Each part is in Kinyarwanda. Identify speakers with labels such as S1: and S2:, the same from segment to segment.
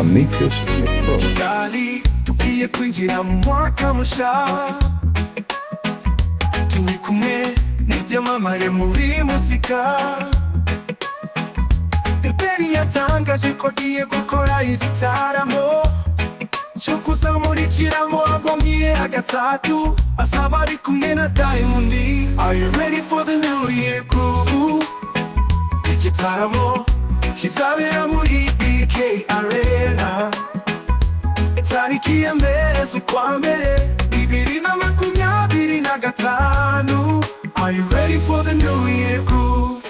S1: Amicus Pro.
S2: Kigali tugiye kwinjira mu mwaka mushya, turi kumwe n'ibyamamare muri muzika. The Ben yatangaje ko agiye gukora igitaramo cyo kuzamurikiramo album ye ya gatatu, azaba ari kumwe na Diamond. Are you ready for the new year groove? Igitaramo kizabera muri BK Arena tariki ya mbere z'ukwa mbere 2025. Are you ready for the new year groove?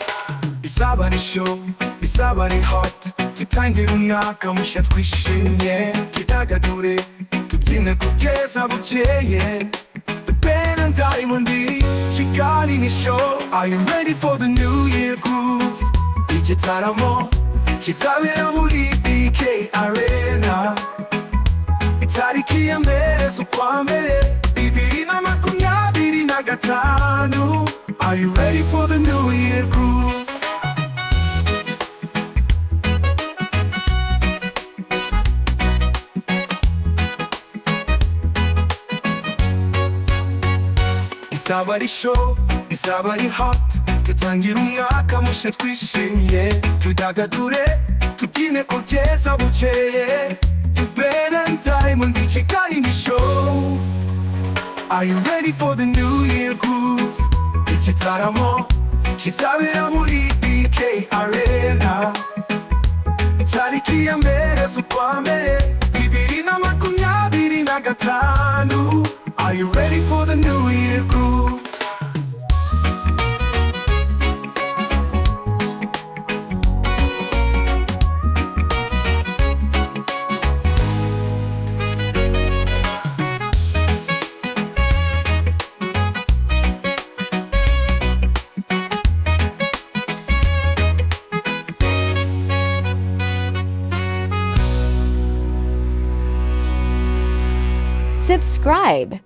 S2: Bizaba ari show, bizaba ari hot, tutangire umwaka mushya twishimye, twidagadure tubyine kugeza bukeye. The Ben and Diamond, Kigali ni show. Are you ready for the new year groove? Igitaramo kizabera muri BK Arena tariki ya mbere z'ukwa mbere 2025. Are you ready for the new year groove? Bizaba ari show, bizaba ari hot, tutangira umwaka mushya twishimye, tudagadure tubyine kugeza bukeye. The Ben and Diamond, Kigali ni show. Are you ready for the new year groove? Igitaramo kizabera muri BK Arena tariki ya mbere z'ukwa mbere 2025. Are you ready for the new year groove?
S3: Subscribe.